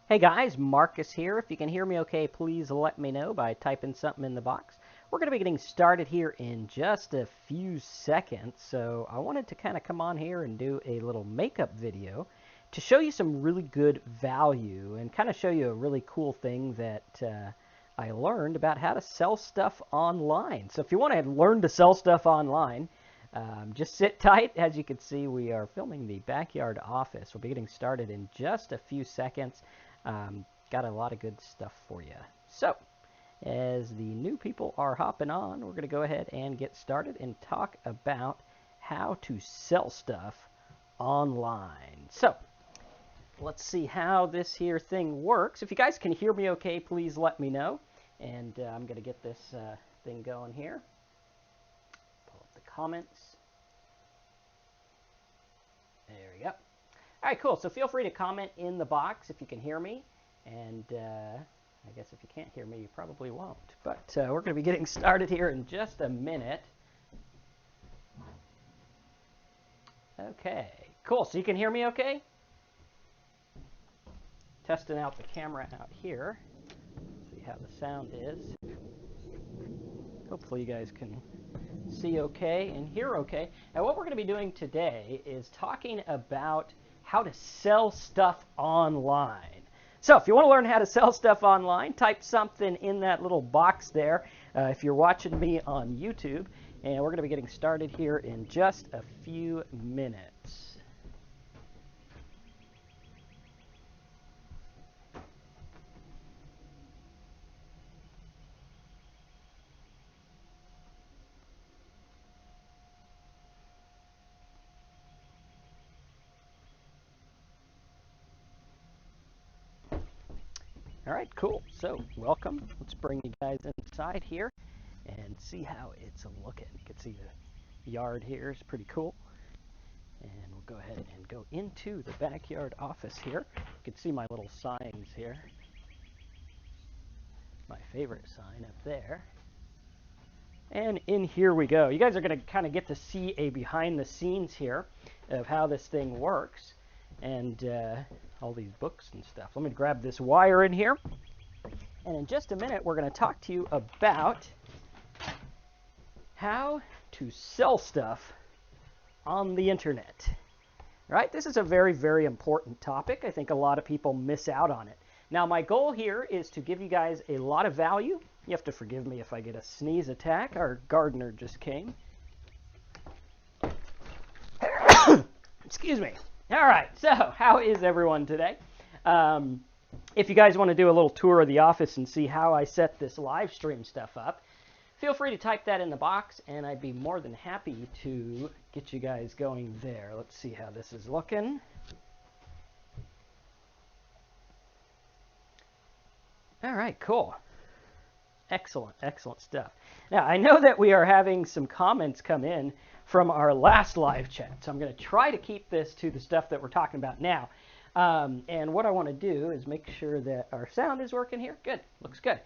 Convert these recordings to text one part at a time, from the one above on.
Hey guys, Marcus here. If you can hear me okay, please let me know by typing something in the box. We're going to be getting started here in just a few seconds, so I wanted to kind of come on here and do a little makeup video to show you some really good value and kind of show you a really cool thing that I learned about how to sell stuff online. So if you want to learn to sell stuff online, just sit tight. As you can see, we are filming the backyard office. We'll be getting started in just a few seconds. Got a lot of good stuff for you. So, as the new people are hopping on, we're going to go ahead and get started and talk about how to sell stuff online. So, let's see how this here thing works. If you guys can hear me okay, please let me know. And I'm going to get this thing going here. Pull up the comments. There we go. All right, cool. So feel free to comment in the box if you can hear me. And I guess if you can't hear me, you probably won't. But we're going to be getting started here in just a minute. Okay, cool. So you can hear me okay? Testing out the camera out here. See how the sound is. Hopefully you guys can see okay and hear okay. And what we're going to be doing today is talking about how to sell stuff online. So if you want to learn how to sell stuff online, type something in that little box there if you're watching me on YouTube. And we're going to be getting started here in just a few minutes. All right, cool. So welcome. Let's bring you guys inside here and see how it's looking. You can see the yard here is pretty cool. And we'll go ahead and go into the backyard office here. You can see my little signs here. My favorite sign up there. And in here we go. You guys are going to kind of get to see a behind the scenes here of how this thing works. And all these books and stuff. Let me grab this wire in here. And in just a minute, we're going to talk to you about how to sell stuff on the internet. Right? This is a very, very important topic. I think a lot of people miss out on it. Now, my goal here is to give you guys a lot of value. You have to forgive me if I get a sneeze attack. Our gardener just came. Excuse me. All right, so how is everyone today? If you guys want to do a little tour of the office and see how I set this live stream stuff up, feel free to type that in the box, and I'd be more than happy to get you guys going there. Let's see how this is looking. All right, cool. Excellent, excellent stuff. Now, I know that we are having some comments come in from our last live chat, so I'm going to try to keep this to the stuff that we're talking about now. And what I want to do is make sure that our sound is working here. Good, looks good.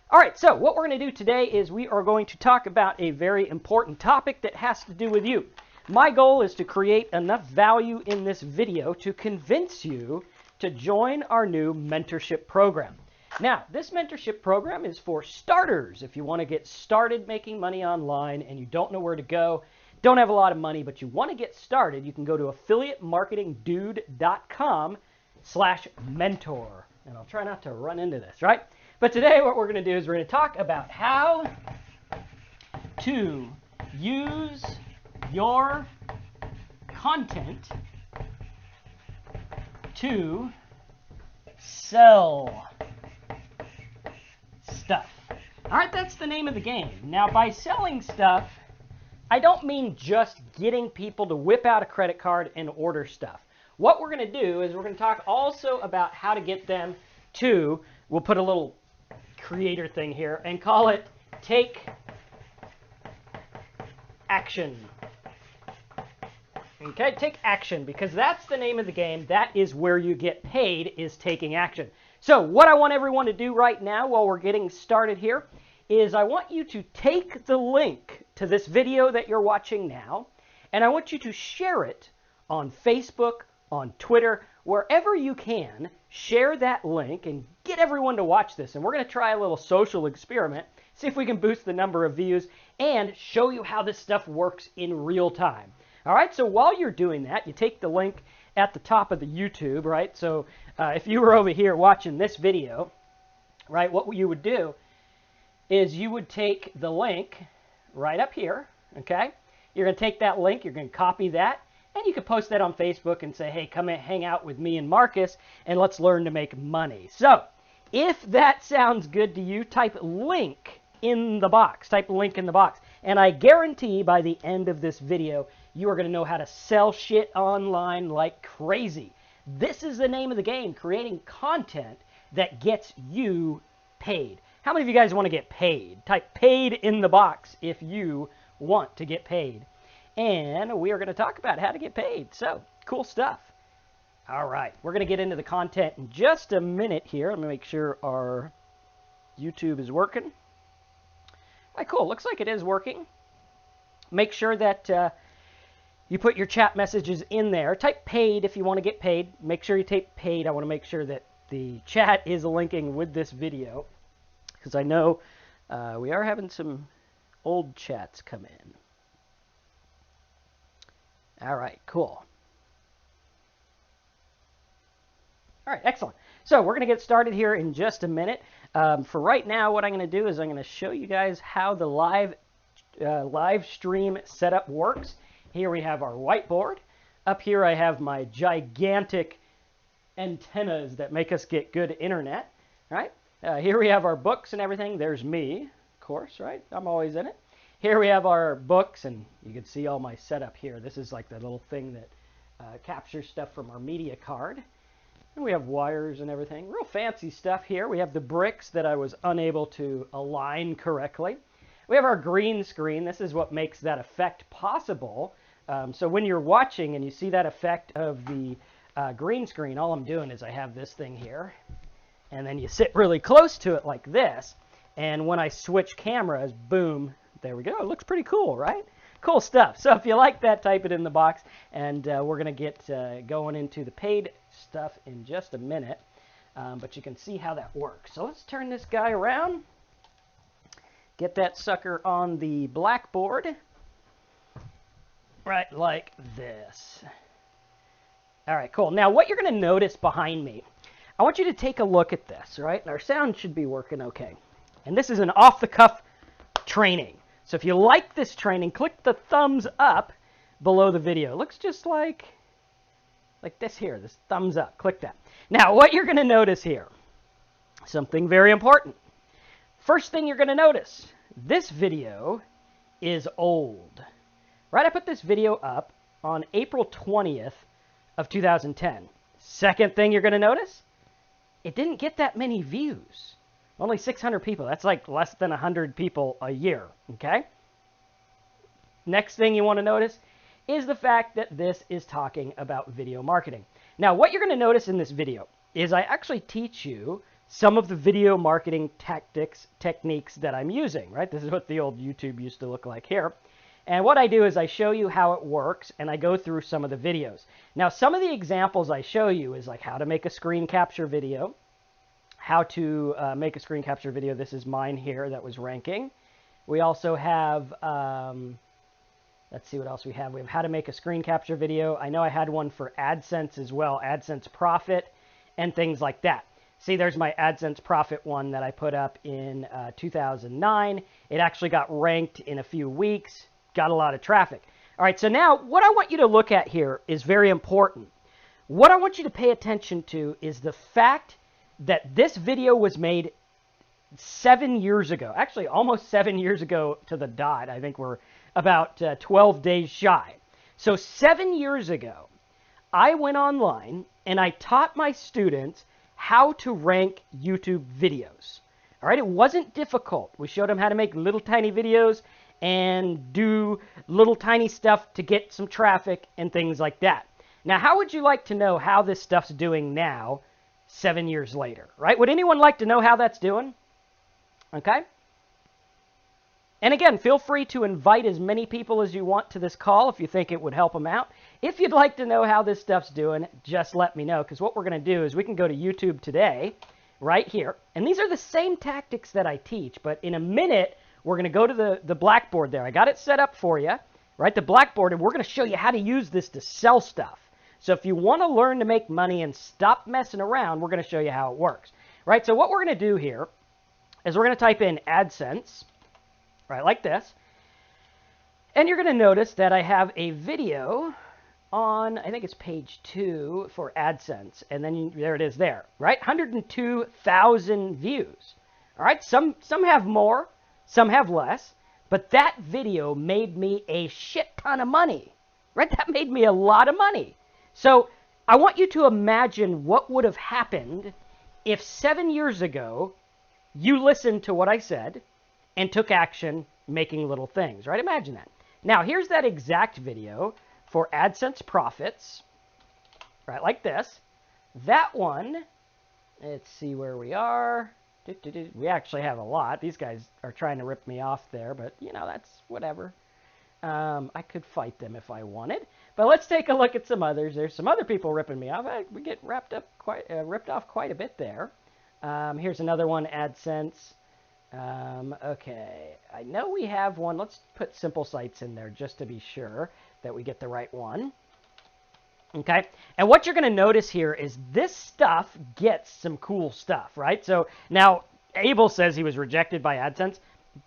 All right, so what we're going to do today is we are going to talk about a very important topic that has to do with you. My goal is to create enough value in this video to convince you to join our new mentorship program. Now, this mentorship program is for starters. If you want to get started making money online and you don't know where to go, don't have a lot of money, but you want to get started, you can go to affiliatemarketingdude.com/mentor. And I'll try not to run into this, right? But today what we're going to do is we're going to talk about how to use your content to sell stuff. All right, that's the name of the game. Now, by selling stuff, I don't mean just getting people to whip out a credit card and order stuff. What we're going to do is we're going to talk also about how to get them to, we'll put a little creator thing here and call it Take Action. Okay, take action, because that's the name of the game. That is where you get paid, is taking action. So what I want everyone to do right now while we're getting started here is I want you to take the link to this video that you're watching now, and I want you to share it on Facebook on Twitter, wherever you can, share that link and get everyone to watch this. And we're going to try a little social experiment, see if we can boost the number of views and show you how this stuff works in real time. All right, so while you're doing that, you take the link at the top of the YouTube, right? So if you were over here watching this video, right, what you would do is you would take the link right up here, okay? You're going to take that link, you're going to copy that, and you can post that on Facebook and say, hey, come and hang out with me and Marcus, and let's learn to make money. So if that sounds good to you, type link in the box. Type link in the box. And I guarantee by the end of this video, you are going to know how to sell shit online like crazy. This is the name of the game, creating content that gets you paid. How many of you guys want to get paid? Type paid in the box if you want to get paid. And we are going to talk about how to get paid. So, cool stuff. All right, we're going to get into the content in just a minute here. Let me make sure our YouTube is working. All right, cool. Looks like it is working. Make sure that you put your chat messages in there. Type paid if you want to get paid. Make sure you type paid. I want to make sure that the chat is linking with this video, because I know we are having some old chats come in. All right, cool. All right, excellent. So we're going to get started here in just a minute. For right now, what I'm going to do is I'm going to show you guys how the live stream setup works. Here we have our whiteboard. Up here I have my gigantic antennas that make us get good internet. Right? Here we have our books and everything. There's me, of course, right? I'm always in it. Here we have our books, and you can see all my setup here. This is like the little thing that captures stuff from our media card. And we have wires and everything. Real fancy stuff here. We have the bricks that I was unable to align correctly. We have our green screen. This is what makes that effect possible. So when you're watching and you see that effect of the green screen, all I'm doing is I have this thing here. And then you sit really close to it like this. And when I switch cameras, boom, there we go. It looks pretty cool, right? Cool stuff. So if you like that, type it in the box. And we're going to get going into the paid stuff in just a minute. But you can see how that works. So let's turn this guy around. Get that sucker on the blackboard. Right like this. All right, cool. Now what you're going to notice behind me, I want you to take a look at this, right? And our sound should be working okay. And this is an off-the-cuff training. So if you like this training, click the thumbs up below the video. It looks just like this here, this thumbs up. Click that. Now, what you're going to notice here, something very important. First thing you're going to notice, this video is old. Right, I put this video up on April 20th of 2010. Second thing you're going to notice, it didn't get that many views. Only 600 people. That's like less than 100 people a year, okay? Next thing you want to notice is the fact that this is talking about video marketing. Now, what you're going to notice in this video is I actually teach you some of the video marketing techniques that I'm using, right? This is what the old YouTube used to look like here. And what I do is I show you how it works, and I go through some of the videos. Now, some of the examples I show you is like how to make a screen capture video, how to make a screen capture video. This is mine here that was ranking. We also have, let's see what else we have. We have how to make a screen capture video. I know I had one for AdSense as well, AdSense Profit, and things like that. See, there's my AdSense Profit one that I put up in 2009. It actually got ranked in a few weeks, got a lot of traffic. All right, so now what I want you to look at here is very important. What I want you to pay attention to is the fact that this video was made 7 years ago. Actually, almost 7 years ago to the dot. I think we're about 12 days shy. So 7 years ago, I went online and I taught my students how to rank YouTube videos. All right, it wasn't difficult. We showed them how to make little tiny videos and do little tiny stuff to get some traffic and things like that. Now, how would you like to know how this stuff's doing now, 7 years later, right? Would anyone like to know how that's doing? Okay. And again, feel free to invite as many people as you want to this call if you think it would help them out. If you'd like to know how this stuff's doing, just let me know, because what we're going to do is we can go to YouTube today, right here. And these are the same tactics that I teach, but in a minute, we're going to go to the Blackboard there. I got it set up for you, right? The Blackboard, and we're going to show you how to use this to sell stuff. So if you want to learn to make money and stop messing around, we're going to show you how it works, right? So what we're going to do here is we're going to type in AdSense, right, like this. And you're going to notice that I have a video on, I think it's page 2 for AdSense. And then there it is there, right? 102,000 views. All right, some have more, some have less. But that video made me a shit ton of money, right? That made me a lot of money. So I want you to imagine what would have happened if 7 years ago you listened to what I said and took action making little things, right? Imagine that. Now, here's that exact video for AdSense profits, right, like this. That one, let's see where we are. We actually have a lot. These guys are trying to rip me off there, but, you know, that's whatever. I could fight them if I wanted. But let's take a look at some others. There's some other people ripping me off. We get ripped off quite a bit there. Here's another one, AdSense. Okay, I know we have one. Let's put Simple Sites in there just to be sure that we get the right one. Okay, and what you're going to notice here is this stuff gets some cool stuff, right? So now Abel says he was rejected by AdSense.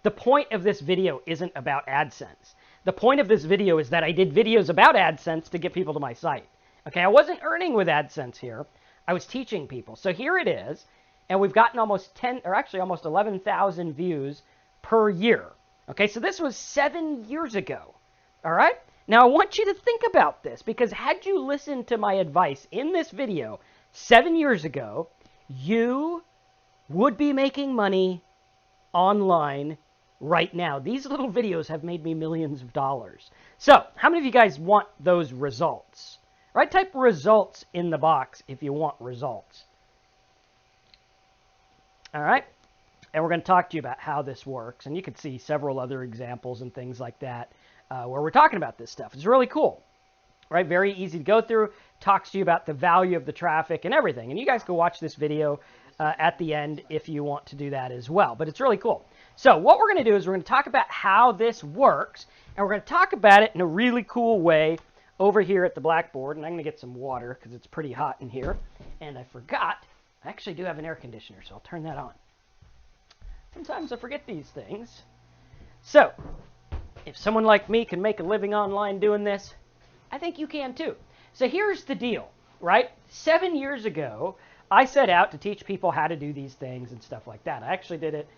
The point of this video isn't about AdSense. The point of this video is that I did videos about AdSense to get people to my site. Okay, I wasn't earning with AdSense here. I was teaching people. So here it is. And we've gotten almost 11,000 views per year. Okay, so this was 7 years ago. All right? Now, I want you to think about this, because had you listened to my advice in this video 7 years ago, you would be making money online right now. These little videos have made me millions of dollars. So, how many of you guys want those results? Right? Type results in the box if you want results. All right, and we're going to talk to you about how this works, and you can see several other examples and things like that where we're talking about this stuff. It's really cool, right? Very easy to go through, talks to you about the value of the traffic and everything, and you guys can watch this video at the end if you want to do that as well, but it's really cool. So what we're going to do is we're going to talk about how this works, and we're going to talk about it in a really cool way over here at the Blackboard, and I'm going to get some water because it's pretty hot in here, and I forgot. I actually do have an air conditioner, so I'll turn that on. Sometimes I forget these things. So, if someone like me can make a living online doing this, I think you can too. So here's the deal, right? 7 years ago, I set out to teach people how to do these things and stuff like that. I actually did it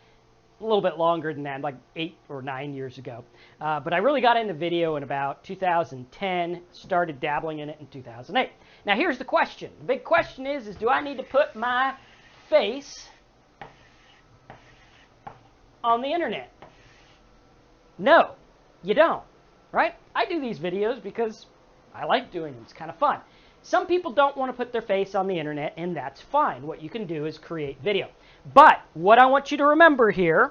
a little bit longer than that, like 8 or 9 years ago. But I really got into video in about 2010, started dabbling in it in 2008. Now here's the question. The big question is do I need to put my face on the internet? No, you don't, right? I do these videos because I like doing them. It's kind of fun. Some people don't want to put their face on the internet, and that's fine. What you can do is create video. But what I want you to remember here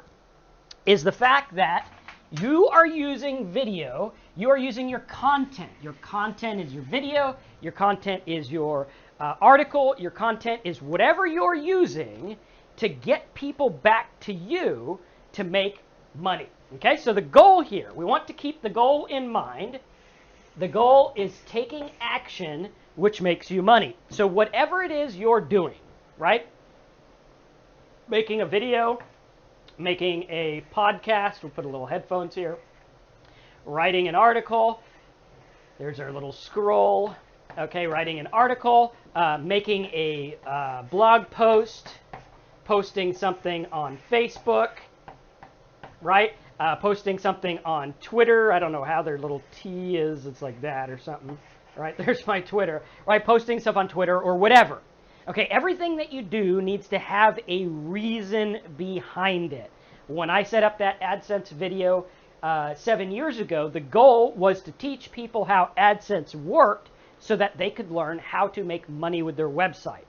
is the fact that you are using video, you are using your content. Your content is your video, your content is your article, your content is whatever you're using to get people back to you to make money. Okay, so the goal here, we want to keep the goal in mind. The goal is taking action which makes you money. So whatever it is you're doing, right? Making a video, making a podcast, we'll put a little headphones here, writing an article, there's our little scroll, okay, writing an article, making a blog post, posting something on Facebook, right? Posting something on Twitter. I don't know how their little T is. It's like that or something. Right? There's my Twitter. Right? Posting stuff on Twitter or whatever. Okay, everything that you do needs to have a reason behind it. When I set up that AdSense video 7 years ago, the goal was to teach people how AdSense worked so that they could learn how to make money with their website.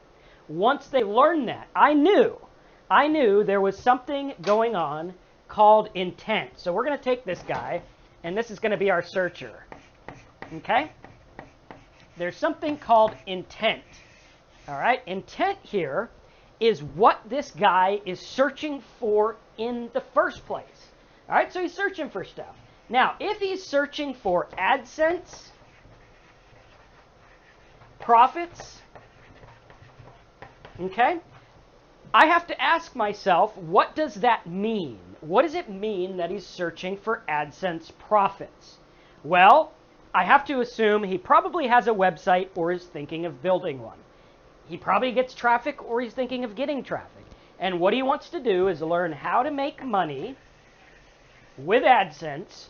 Once they learned that, I knew there was something going on called intent. So we're going to take this guy, and this is going to be our searcher. Okay? There's something called intent. All right? Intent here is what this guy is searching for in the first place. All right? So he's searching for stuff. Now, if he's searching for AdSense, profits, okay, I have to ask myself, what does that mean? What does it mean that he's searching for AdSense profits? Well, I have to assume he probably has a website or is thinking of building one. He probably gets traffic or he's thinking of getting traffic. And what he wants to do is learn how to make money with AdSense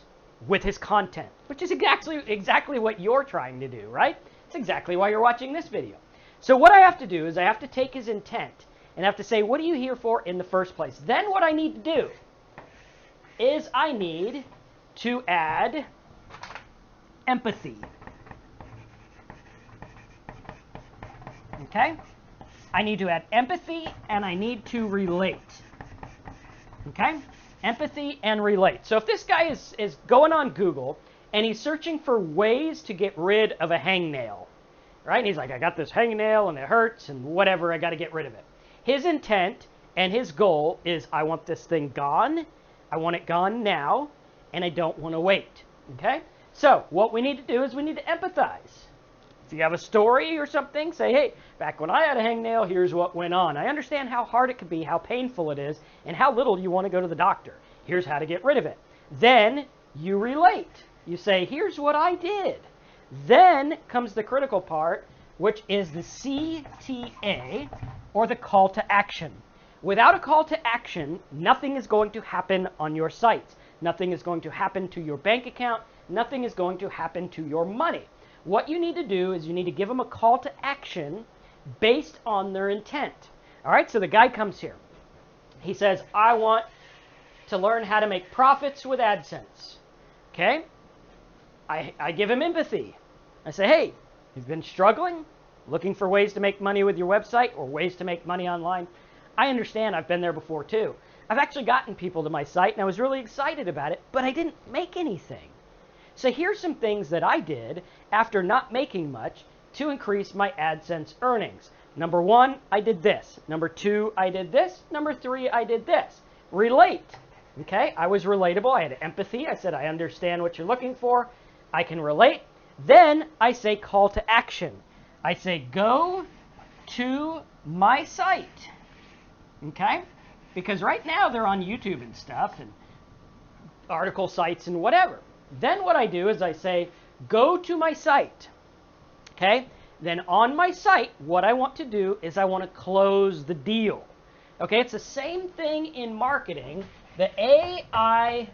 with his content, which is exactly what you're trying to do, right? It's exactly why you're watching this video. So what I have to do is I have to take his intent and have to say, what are you here for in the first place? Then what I need to do is I need to add empathy. Okay? I need to add empathy and I need to relate. Okay? Empathy and relate. So if this guy is going on Google and he's searching for ways to get rid of a hangnail, right? And he's like, I got this hangnail and it hurts and whatever, I got to get rid of it. His intent and his goal is, I want this thing gone, I want it gone now, and I don't want to wait. Okay? So what we need to do is we need to empathize. If you have a story or something, say, hey, back when I had a hangnail, here's what went on. I understand how hard it could be, how painful it is, and how little you want to go to the doctor. Here's how to get rid of it. Then you relate. You say, here's what I did. Then comes the critical part, which is the CTA, or the call to action. Without a call to action, nothing is going to happen on your site. Nothing is going to happen to your bank account. Nothing is going to happen to your money. What you need to do is you need to give them a call to action based on their intent. All right, so the guy comes here. He says, I want to learn how to make profits with AdSense. Okay? I give him empathy. I say, hey, you've been struggling, looking for ways to make money with your website or ways to make money online. I understand, I've been there before too. I've actually gotten people to my site and I was really excited about it, but I didn't make anything. So here's some things that I did after not making much to increase my AdSense earnings. Number 1, I did this. Number 2, I did this. Number 3, I did this. Relate. Okay, I was relatable. I had empathy. I said, I understand what you're looking for. I can relate. Then I say call to action. I say go to my site. Okay? Because right now they're on YouTube and stuff and article sites and whatever. Then what I do is I say, go to my site. Okay? Then on my site, what I want to do is I want to close the deal. Okay? It's the same thing in marketing. The AIDA.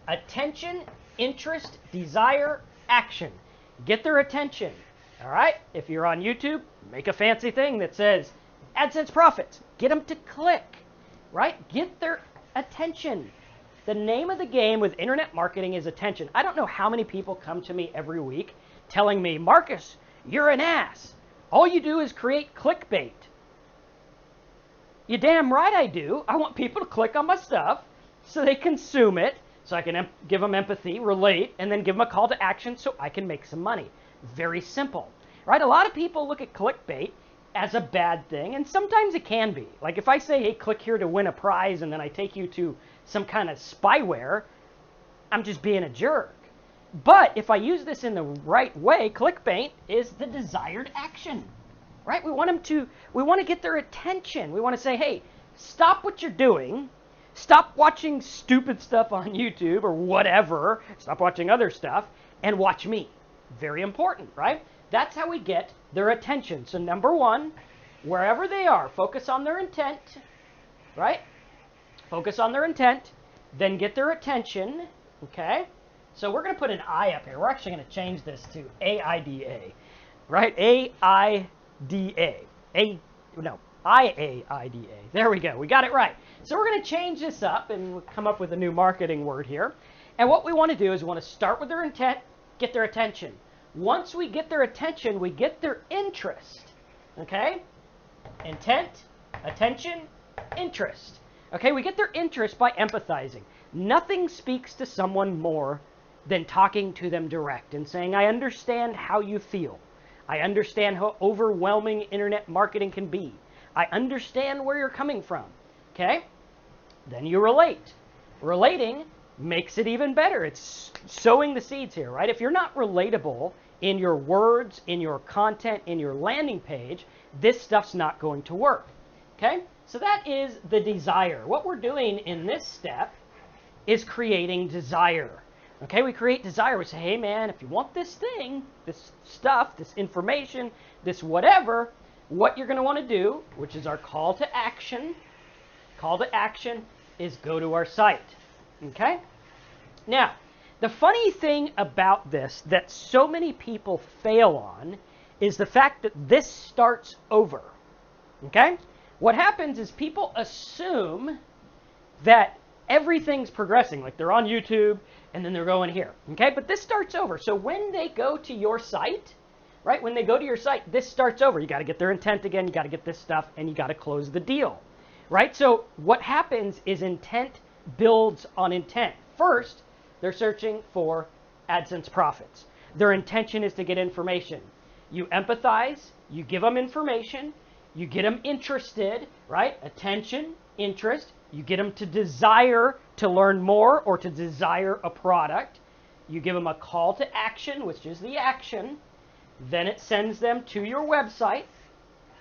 Attention, interest, desire, action. Get their attention. All right? If you're on YouTube, make a fancy thing that says AdSense profits. Get them to click. Right? Get their attention. The name of the game with internet marketing is attention. I don't know how many people come to me every week telling me, Marcus, you're an ass. All you do is create clickbait. You damn right I do. I want people to click on my stuff so they consume it, so I can give them empathy, relate, and then give them a call to action so I can make some money. Very simple. Right? A lot of people look at clickbait as a bad thing, and sometimes it can be. Like if I say, hey, click here to win a prize, and then I take you to some kind of spyware, I'm just being a jerk. But if I use this in the right way, clickbait is the desired action. Right? We want to get their attention. We want to say, hey, stop what you're doing. Stop watching stupid stuff on YouTube or whatever. Stop watching other stuff and watch me. Very important, right? That's how we get their attention. So number 1, wherever they are, focus on their intent, right? Focus on their intent, then get their attention, okay? So we're going to put an I up here. We're actually going to change this to AIDA, right? AIDA. IAIDA. There we go. We got it right. So we're going to change this up and we'll come up with a new marketing word here. And what we want to do is we want to start with their intent, get their attention. Once we get their attention, we get their interest. Okay? Intent, attention, interest. Okay, we get their interest by empathizing. Nothing speaks to someone more than talking to them direct and saying, I understand how you feel. I understand how overwhelming internet marketing can be. I understand where you're coming from. Okay? Then you relate. Relating makes it even better. It's sowing the seeds here, right? If you're not relatable in your words, in your content, in your landing page, this stuff's not going to work. Okay? So that is the desire. What we're doing in this step is creating desire. Okay, we create desire. We say, hey man, if you want this thing, this stuff, this information, this whatever, what you're going to want to do, which is our call to action is go to our site. Okay? Now, the funny thing about this that so many people fail on is the fact that this starts over. Okay? What happens is people assume that everything's progressing, like they're on YouTube and then they're going here. Okay? But this starts over. So when they go to your site, right? When they go to your site, this starts over. You got to get their intent again, you got to get this stuff, and you got to close the deal. Right? So what happens is intent builds on intent. First, they're searching for AdSense profits. Their intention is to get information. You empathize, you give them information, you get them interested, right? Attention, interest. You get them to desire to learn more or to desire a product. You give them a call to action, which is the action. Then it sends them to your website.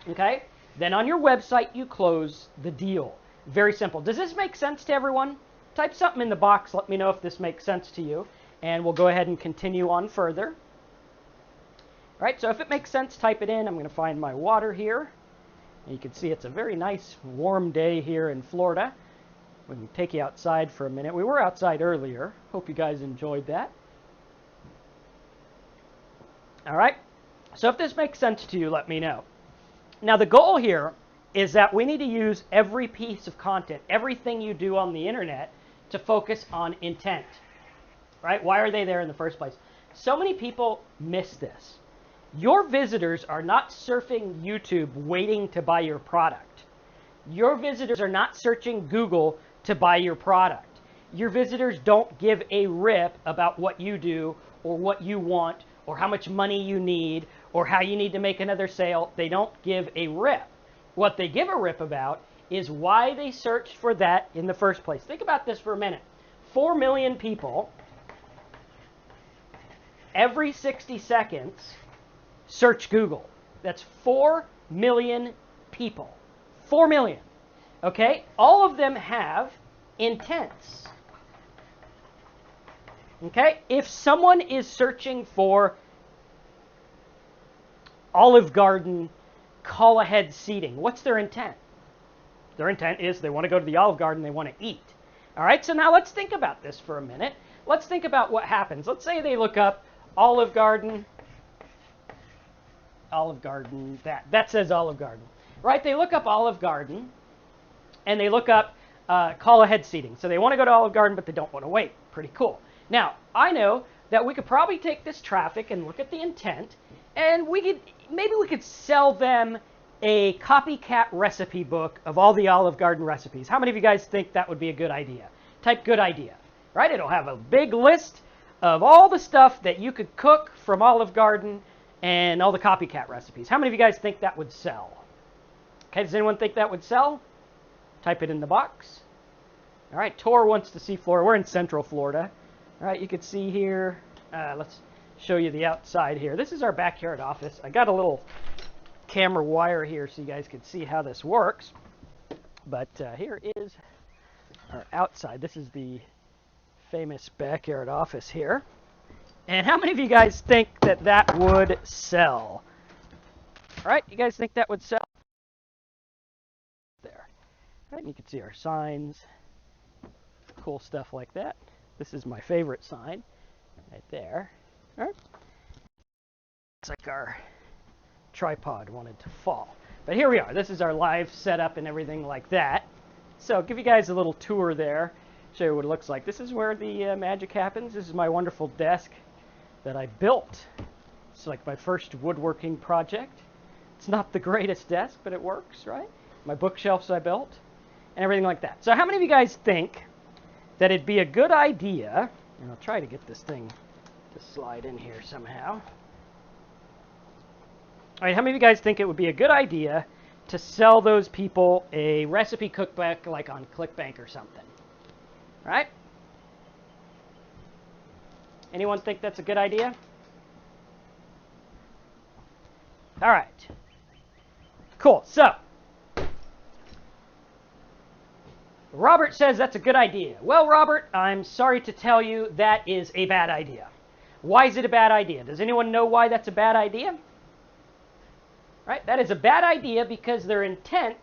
Okay? Then on your website, you close the deal. Very simple. Does this make sense to everyone? Type something in the box. Let me know if this makes sense to you. And we'll go ahead and continue on further. All right, so if it makes sense, type it in. I'm going to find my water here. And you can see it's a very nice warm day here in Florida. We can take you outside for a minute. We were outside earlier. Hope you guys enjoyed that. All right, so if this makes sense to you, let me know. Now the goal here is that we need to use every piece of content, everything you do on the internet, to focus on intent. Right? Why are they there in the first place? So many people miss this. Your visitors are not surfing YouTube waiting to buy your product. Your visitors are not searching Google to buy your product. Your visitors don't give a rip about what you do or what you want or how much money you need or how you need to make another sale. They don't give a rip. What they give a rip about is why they searched for that in the first place. Think about this for a minute. 4 million people every 60 seconds search Google. That's 4 million people. 4 million. Okay? All of them have intents. Okay? If someone is searching for Olive Garden call ahead seating, what's their intent? Their intent is they want to go to the Olive Garden, they want to eat. All right? So now let's think about this for a minute. Let's think about what happens. Let's say they look up Olive Garden, that says Olive Garden, right? They look up Olive Garden, and they look up call ahead seating. So they want to go to Olive Garden, but they don't want to wait. Pretty cool. Now, I know that we could probably take this traffic and look at the intent, and maybe we could sell them a copycat recipe book of all the Olive Garden recipes. How many of you guys think that would be a good idea? Type good idea, right? It'll have a big list of all the stuff that you could cook from Olive Garden and all the copycat recipes. How many of you guys think that would sell? Okay, does anyone think that would sell? Type it in the box. All right, Tor wants to see Florida. We're in Central Florida. All right, you can see here. Let's show you the outside here. This is our backyard office. I got a little camera wire here so you guys can see how this works. But here is our outside. This is the famous backyard office here. And how many of you guys think that that would sell? All right, you guys think that would sell? There. All right, you can see our signs. Cool stuff like that. This is my favorite sign right there. All right. It's like our tripod wanted to fall. But here we are. This is our live setup and everything like that. So I'll give you guys a little tour there. Show you what it looks like. This is where the magic happens. This is my wonderful desk that I built. It's like my first woodworking project. It's not the greatest desk, but it works, right? My bookshelves I built. and everything like that. So how many of you guys think that it'd be a good idea, and I'll try to get this thing to slide in here somehow. All right, how many of you guys think it would be a good idea to sell those people a recipe cookbook like on ClickBank or something? Right? Anyone think that's a good idea? All right. Cool. So, Robert says that's a good idea. Well, Robert, I'm sorry to tell you that is a bad idea. Why is it a bad idea? Does anyone know why that's a bad idea? Right? That is a bad idea because their intent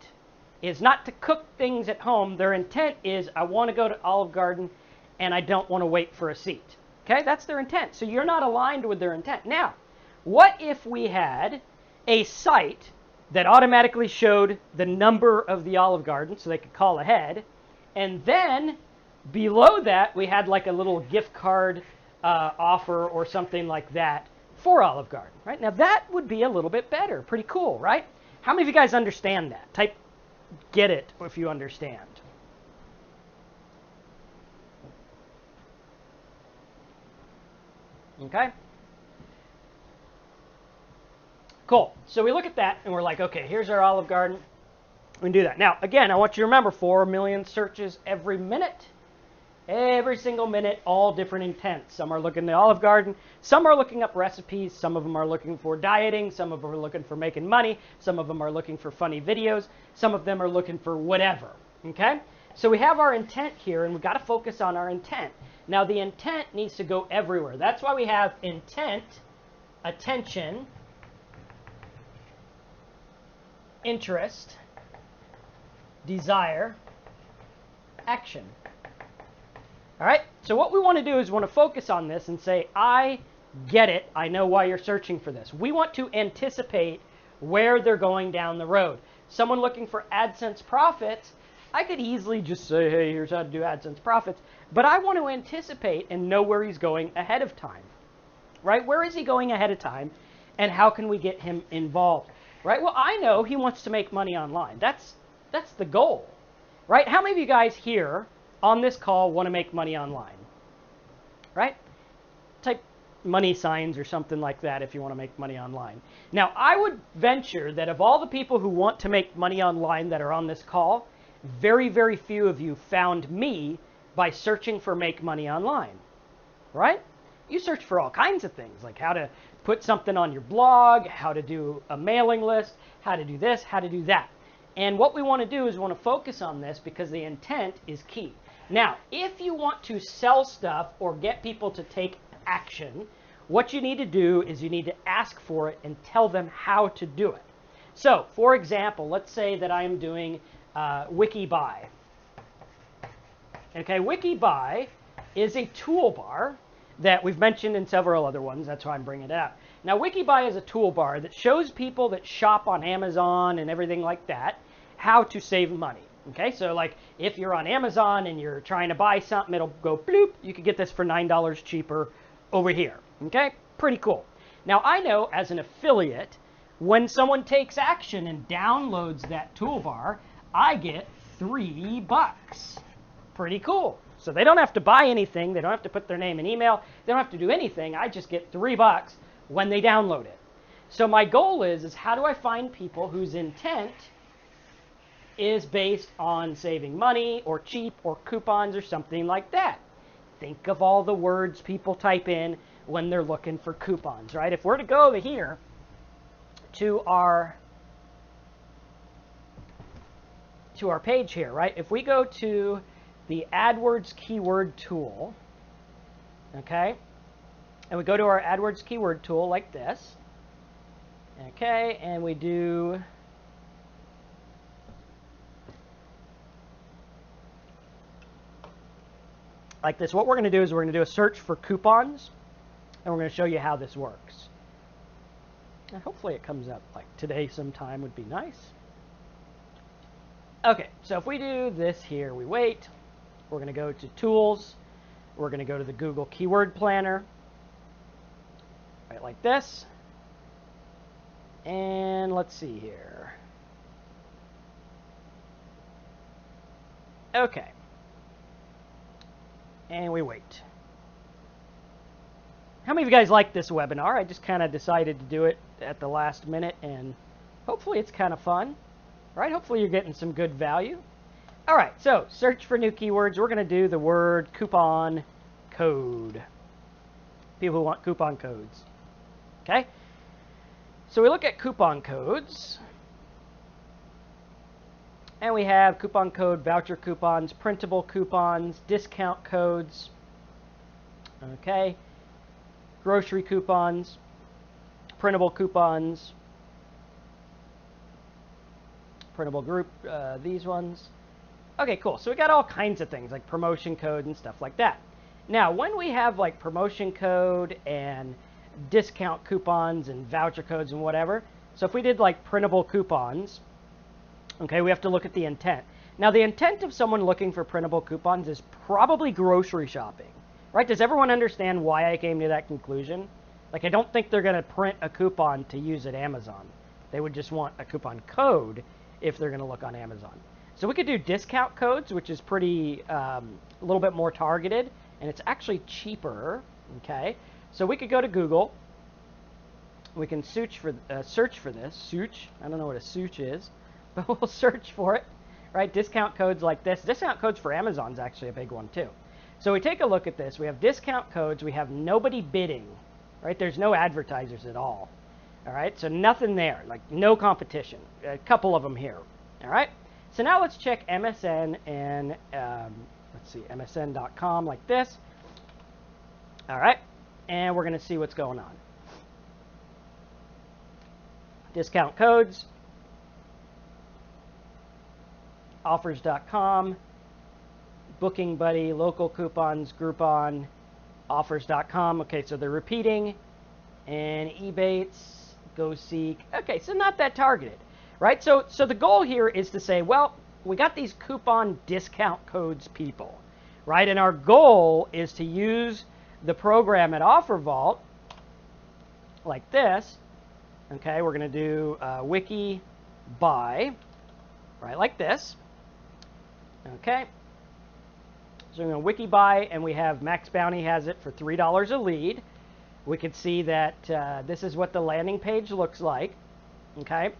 is not to cook things at home. Their intent is, I want to go to Olive Garden and I don't want to wait for a seat. Okay? That's their intent. So you're not aligned with their intent. Now, what if we had a site that automatically showed the number of the Olive Garden so they could call ahead, and then below that we had like a little gift card offer or something like that for Olive Garden, right? Now that would be a little bit better. Pretty cool, right? How many of you guys understand that? Type get it if you understand. Okay? Cool. So we look at that and we're like, okay, here's our Olive Garden. We can do that. Now, again, I want you to remember 4 million searches every minute. Every single minute, all different intents. Some are looking at the Olive Garden. Some are looking up recipes. Some of them are looking for dieting. Some of them are looking for making money. Some of them are looking for funny videos. Some of them are looking for whatever. Okay? So we have our intent here, and we've got to focus on our intent. Now, the intent needs to go everywhere. That's why we have intent, attention, interest, desire, action. All right, so what we want to do is we want to focus on this and say, I get it. I know why you're searching for this. We want to anticipate where they're going down the road. Someone looking for AdSense profits, I could easily just say, hey, here's how to do AdSense profits. But I want to anticipate and know where he's going ahead of time. Right? Where is he going ahead of time? And how can we get him involved? Right? Well, I know he wants to make money online. That's the goal. Right? How many of you guys here on this call want to make money online? Right? Type money signs or something like that if you want to make money online. Now, I would venture that of all the people who want to make money online that are on this call, very, very few of you found me by searching for make money online. Right? You search for all kinds of things, like how to put something on your blog, how to do a mailing list, how to do this, how to do that. And what we want to do is we want to focus on this because the intent is key. Now, if you want to sell stuff or get people to take action, what you need to do is you need to ask for it and tell them how to do it. So, for example, let's say that I am doing WikiBuy. Okay, WikiBuy is a toolbar that we've mentioned in several other ones. That's why I'm bringing it up. Now, WikiBuy is a toolbar that shows people that shop on Amazon and everything like that how to save money. Okay, so like if you're on Amazon and you're trying to buy something, it'll go bloop. You could get this for $9 cheaper over here. Okay, pretty cool. Now, I know as an affiliate, when someone takes action and downloads that toolbar, I get $3. Pretty cool. So they don't have to buy anything. They don't have to put their name and email. They don't have to do anything. I just get $3 when they download it. So my goal is how do I find people whose intent is based on saving money or cheap or coupons or something like that? Think of all the words people type in when they're looking for coupons, right? If we're to go over here to our page here, right? If we go to the AdWords keyword tool, okay, and we go to our AdWords keyword tool like this, okay, and we do like this. What we're going to do is we're going to do a search for coupons, and we're going to show you how this works. And hopefully it comes up like today sometime would be nice. Okay, so if we do this here, we wait. We're going to go to Tools. We're going to go to the Google Keyword Planner, right like this. And let's see here. Okay. And we wait. How many of you guys like this webinar? I just kind of decided to do it at the last minute, and hopefully it's kind of fun, right? Hopefully you're getting some good value. All right, so search for new keywords. We're going to do the word coupon code. People who want coupon codes. Okay? So we look at coupon codes. And we have coupon code, voucher coupons, printable coupons, discount codes. Okay? Grocery coupons, printable coupons, printable group, these ones. Okay, cool. So we got all kinds of things like promotion code and stuff like that. Now, when we have like promotion code and discount coupons and voucher codes and whatever, so if we did like printable coupons, okay, we have to look at the intent. Now, the intent of someone looking for printable coupons is probably grocery shopping, right? Does everyone understand why I came to that conclusion? Like, I don't think they're going to print a coupon to use at Amazon. They would just want a coupon code if they're going to look on Amazon. So we could do discount codes, which is pretty, a little bit more targeted, and it's actually cheaper, okay? So we could go to Google. We can search for this. Search, I don't know what a search is, but we'll search for it, right? Discount codes like this. Discount codes for Amazon is actually a big one too. So we take a look at this. We have discount codes. We have nobody bidding, right? There's no advertisers at all right? So nothing there, like no competition. A couple of them here, all right? So now let's check MSN and, let's see, MSN.com like this. All right, and we're going to see what's going on. Discount codes, offers.com, Booking Buddy, local coupons, Groupon, offers.com. Okay, so they're repeating. And Ebates, GoSeek. Okay, so not that targeted, right? So the goal here is to say, well, we got these coupon discount codes people, right? And our goal is to use the program at OfferVault like this. Okay, we're going to do wiki buy, right, like this. Okay, so we're going to wiki buy, and we have Max Bounty has it for $3 a lead. We could see that this is what the landing page looks like. Okay,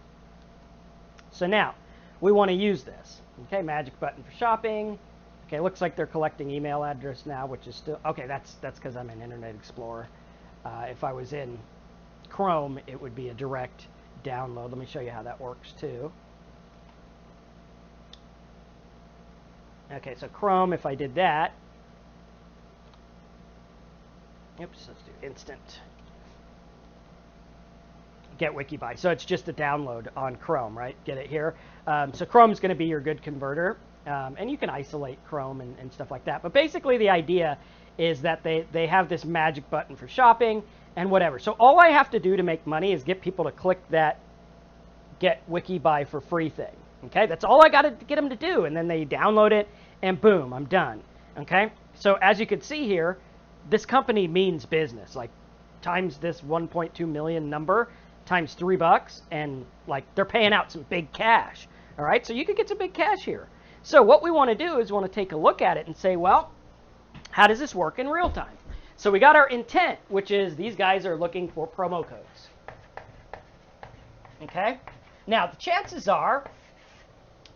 so now we want to use this. Okay, magic button for shopping. Okay, looks like they're collecting email address now, which is still okay. That's because I'm in Internet Explorer. If I was in Chrome, it would be a direct download. Let me show you how that works too. Okay, so Chrome, if I did that, oops, let's do instant get Wikibuy. So it's just a download on Chrome, right? Get it here. So Chrome is going to be your good converter, and you can isolate Chrome and stuff like that. But basically the idea is that they have this magic button for shopping and whatever. So all I have to do to make money is get people to click that get Wikibuy for free thing. Okay, that's all I got to get them to do, and then they download it, and boom, I'm done. Okay, so as you can see here, this company means business. Like times this 1.2 million number times $3, and like they're paying out some big cash. All right, so you could get some big cash here. So what we want to do is want to take a look at it and say, well, how does this work in real time? So we got our intent, which is these guys are looking for promo codes. Okay, now the chances are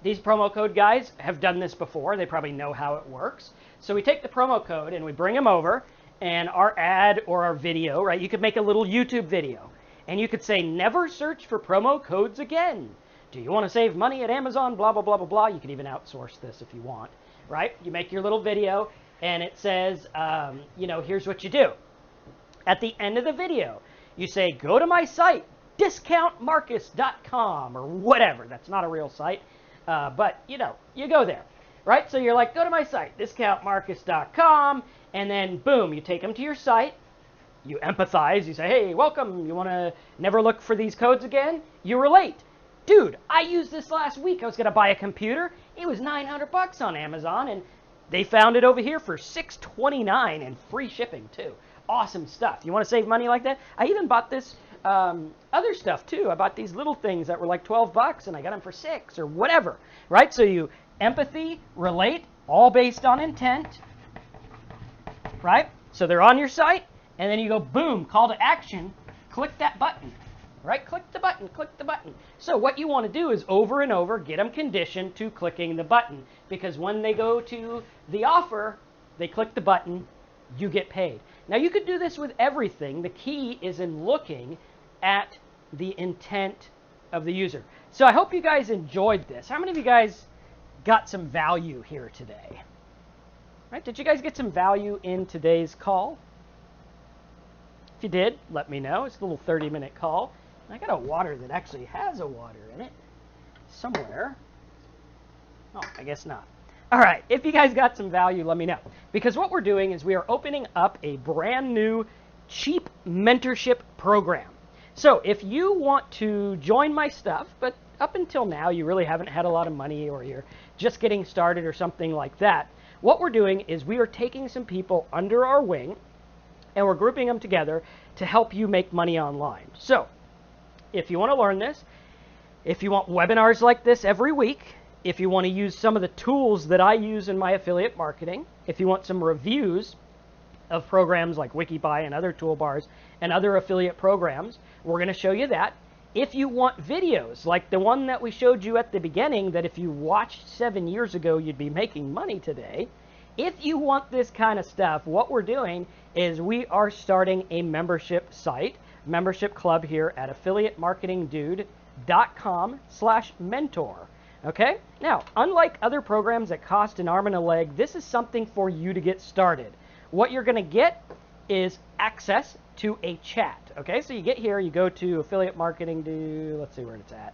these promo code guys have done this before. They probably know how it works. So we take the promo code and we bring them over, and our ad or our video, right? You could make a little YouTube video, and you could say, never search for promo codes again. Do you want to save money at Amazon? Blah, blah, blah, blah, blah. You can even outsource this if you want, right? You make your little video, and it says, you know, here's what you do. At the end of the video, you say, go to my site, discountmarcus.com or whatever. That's not a real site. But, you know, you go there, right? So you're like, go to my site, discountmarcus.com, and then, boom, you take them to your site. You empathize. You say, hey, welcome. You want to never look for these codes again? You relate. Dude, I used this last week. I was going to buy a computer. It was $900 on Amazon, and they found it over here for $629 and free shipping, too. Awesome stuff. You want to save money like that? I even bought this other stuff too. I bought these little things that were like $12 and I got them for $6 or whatever, right? So you empathy, relate, all based on intent, right? So they're on your site, and then you go, boom, call to action, click that button, right? Click the button, click the button. So what you want to do is over and over get them conditioned to clicking the button, because when they go to the offer, they click the button, you get paid. Now you could do this with everything. The key is in looking at the intent of the user. So I hope you guys enjoyed this. How many of you guys got some value here today? Right? Did you guys get some value in today's call? If you did, let me know. It's a little 30-minute call. I got a water that actually has a water in it somewhere. Oh, I guess not. All right, if you guys got some value, let me know. Because what we're doing is we are opening up a brand new cheap mentorship program. So if you want to join my stuff, but up until now you really haven't had a lot of money, or you're just getting started or something like that, what we're doing is we are taking some people under our wing and we're grouping them together to help you make money online. So if you want to learn this, if you want webinars like this every week, if you want to use some of the tools that I use in my affiliate marketing, if you want some reviews of programs like Wikibuy and other toolbars and other affiliate programs, we're going to show you that. If you want videos like the one that we showed you at the beginning, that if you watched 7 years ago, you'd be making money today. If you want this kind of stuff, what we're doing is we are starting a membership site, membership club here at affiliatemarketingdude.com/mentor. Okay? Now, unlike other programs that cost an arm and a leg, this is something for you to get started. What you're going to get is access to a chat. Okay, so you get here, you go to Affiliate Marketing Dude, let's see where it's at.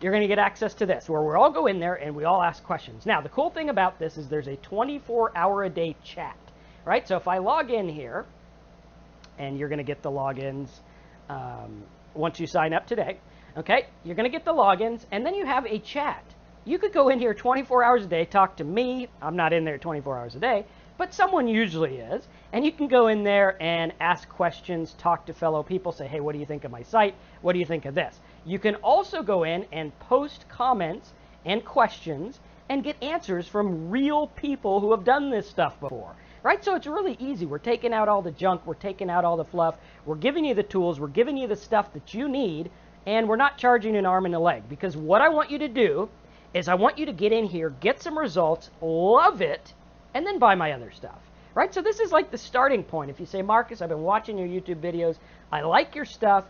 You're going to get access to this, where we all go in there and we all ask questions. Now, the cool thing about this is there's a 24-hour-a-day chat, right? So if I log in here, and you're going to get the logins once you sign up today, okay? You're going to get the logins, and then you have a chat. You could go in here 24 hours a day, talk to me. I'm not in there 24 hours a day, but someone usually is. And you can go in there and ask questions, talk to fellow people, say, hey, what do you think of my site? What do you think of this? You can also go in and post comments and questions and get answers from real people who have done this stuff before, right? So it's really easy. We're taking out all the junk. We're taking out all the fluff. We're giving you the tools. We're giving you the stuff that you need, and we're not charging an arm and a leg. Because what I want you to do is I want you to get in here, get some results, love it, and then buy my other stuff, right? So this is like the starting point. If you say, Marcus, I've been watching your YouTube videos. I like your stuff.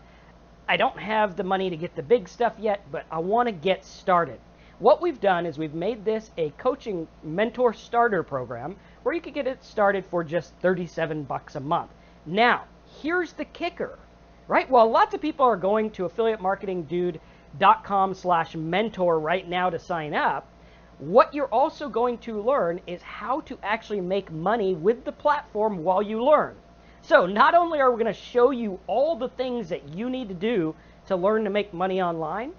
I don't have the money to get the big stuff yet, but I want to get started. What we've done is we've made this a coaching mentor starter program where you can get it started for just 37 bucks a month. Now, here's the kicker, right? Well, lots of people are going to affiliatemarketingdude.com/mentor right now to sign up. What you're also going to learn is how to actually make money with the platform while you learn. So not only are we going to show you all the things that you need to do to learn to make money online,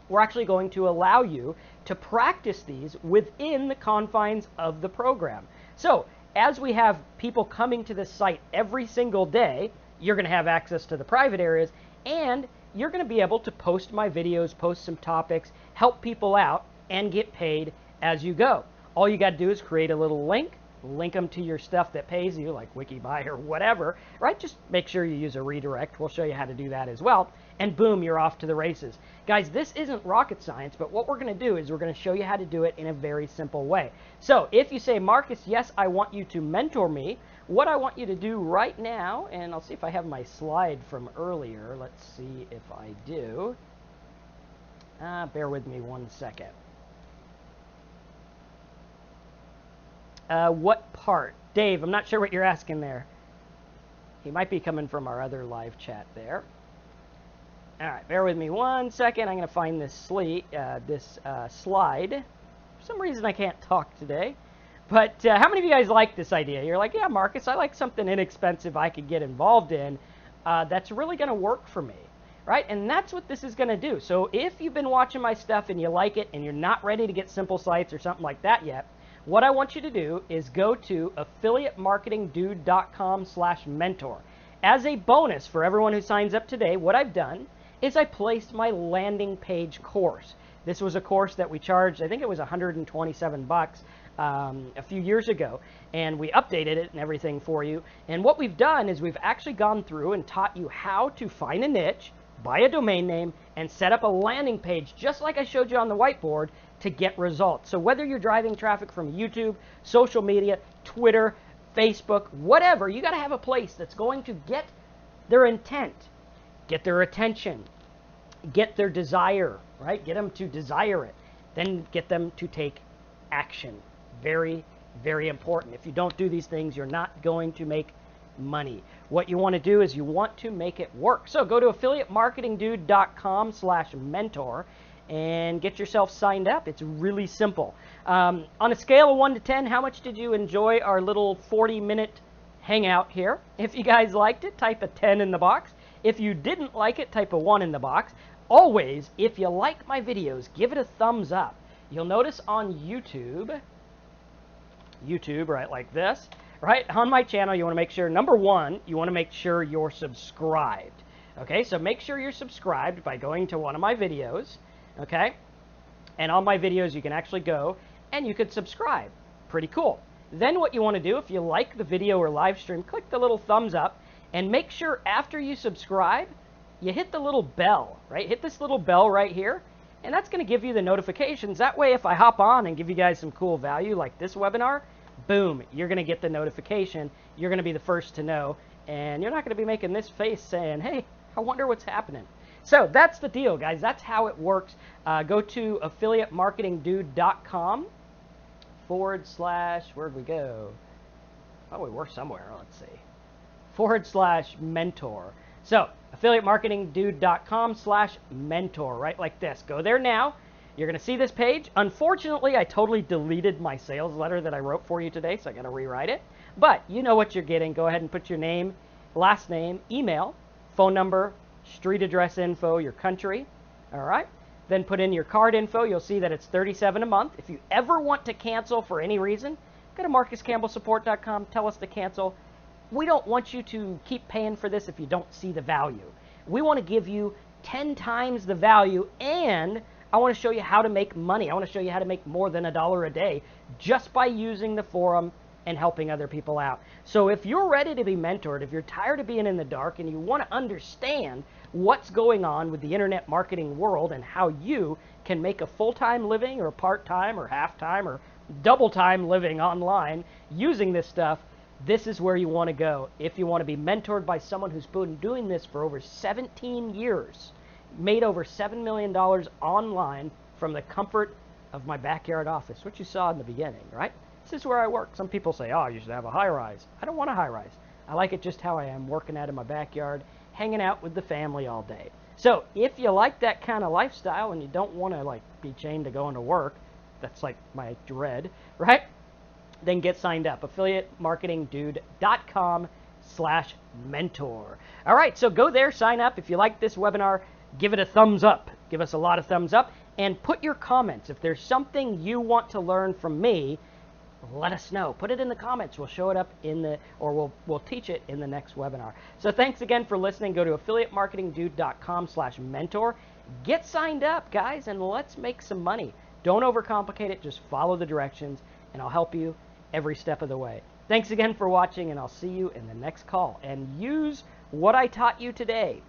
we're actually going to allow you to practice these within the confines of the program. So as we have people coming to this site every single day, you're going to have access to the private areas, and you're going to be able to post my videos, post some topics, help people out, and get paid as you go. All you got to do is create a little link them to your stuff that pays you, like Wikibuy or whatever, right? Just make sure you use a redirect. We'll show you how to do that as well. And boom, you're off to the races. Guys, this isn't rocket science, but what we're going to do is we're going to show you how to do it in a very simple way. So if you say, Marcus, yes, I want you to mentor me, what I want you to do right now, and I'll see if I have my slide from earlier. Let's see if I do. Bear with me 1 second. What part? Dave, I'm not sure what you're asking there. He might be coming from our other live chat there. All right, bear with me 1 second. I'm going to find this slide. For some reason, I can't talk today. But how many of you guys like this idea? You're like, yeah, Marcus, I like something inexpensive I could get involved in that's really going to work for me, right? And that's what this is going to do. So if you've been watching my stuff and you like it and you're not ready to get Simple Sites or something like that yet, what I want you to do is go to affiliatemarketingdude.com/mentor. As a bonus for everyone who signs up today, what I've done is I placed my landing page course. This was a course that we charged, I think it was 127 bucks a few years ago, and we updated it and everything for you. And what we've done is we've actually gone through and taught you how to find a niche, buy a domain name, and set up a landing page, just like I showed you on the whiteboard, to get results. So whether you're driving traffic from YouTube, social media, Twitter, Facebook, whatever, you got to have a place that's going to get their intent, get their attention, get their desire, right? Get them to desire it, then get them to take action. Very, very important. If you don't do these things, you're not going to make money. What you want to do is you want to make it work. So go to affiliatemarketingdude.com/mentor and get yourself signed up. It's really simple. On a scale of 1 to 10, how much did you enjoy our little 40-minute hangout here? If you guys liked it, type a 10 in the box. If you didn't like it, type a 1 in the box. Always, if you like my videos, give it a thumbs up. You'll notice on YouTube, right, like this, right, on my channel, you want to make sure, number one, you want to make sure you're subscribed. Okay, so make sure you're subscribed by going to one of my videos, okay? And on my videos, you can actually go and you can subscribe. Pretty cool. Then what you want to do, if you like the video or live stream, click the little thumbs up and make sure after you subscribe, you hit the little bell, right? Hit this little bell right here, and that's going to give you the notifications. That way, if I hop on and give you guys some cool value like this webinar, boom, you're going to get the notification. You're going to be the first to know, and you're not going to be making this face saying, hey, I wonder what's happening. So that's the deal, guys. That's how it works. Go to affiliatemarketingdude.com / where'd we go? Oh, we were somewhere. Let's see. /mentor. So affiliatemarketingdude.com /mentor, right like this. Go there now. You're going to see this page. Unfortunately, I totally deleted my sales letter that I wrote for you today, so I got to rewrite it. But you know what you're getting. Go ahead and put your name, last name, email, phone number, street address info, your country. All right. Then put in your card info. You'll see that it's $37 a month. If you ever want to cancel for any reason, go to marcuscampbellsupport.com. Tell us to cancel. We don't want you to keep paying for this if you don't see the value. We want to give you 10 times the value, and I want to show you how to make money. I want to show you how to make more than $1 a day just by using the forum and helping other people out. So if you're ready to be mentored, if you're tired of being in the dark and you want to understand what's going on with the internet marketing world and how you can make a full-time living or part-time or half-time or double-time living online using this stuff, this is where you want to go. If you want to be mentored by someone who's been doing this for over 17 years, made over $7 million online from the comfort of my backyard office, which you saw in the beginning, right? This is where I work. Some people say, oh, you should have a high-rise. I don't want a high-rise. I like it just how I am, working out in my backyard, hanging out with the family all day. So if you like that kind of lifestyle and you don't want to like be chained to going to work, that's like my dread, right? Then get signed up. affiliatemarketingdude.com /mentor. All right, so go there, sign up. If you like this webinar, give it a thumbs up. Give us a lot of thumbs up and put your comments. If there's something you want to learn from me, let us know. Put it in the comments. We'll show it up in the, or we'll teach it in the next webinar. So thanks again for listening. Go to affiliatemarketingdude.com /mentor. Get signed up, guys, and let's make some money. Don't overcomplicate it. Just follow the directions, and I'll help you every step of the way. Thanks again for watching, and I'll see you in the next call. And use what I taught you today.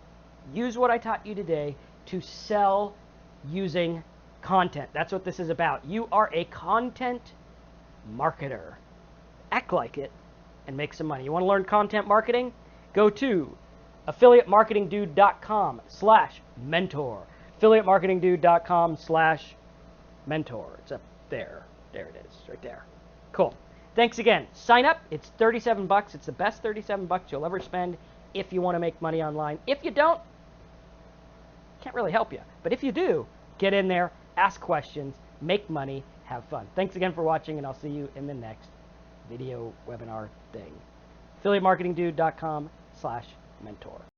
Use what I taught you today to sell using content. That's what this is about. You are a content marketer. Act like it and make some money. You want to learn content marketing? Go to affiliatemarketingdude.com /mentor. affiliatemarketingdude.com /mentor. It's up there. There it is, right there. Cool. Thanks again. Sign up. It's 37 bucks. It's the best 37 bucks you'll ever spend if you want to make money online. If you don't, can't really help you. But if you do, get in there, ask questions, make money, have fun. Thanks again for watching, and I'll see you in the next video webinar thing. affiliatemarketingdude.com /mentor.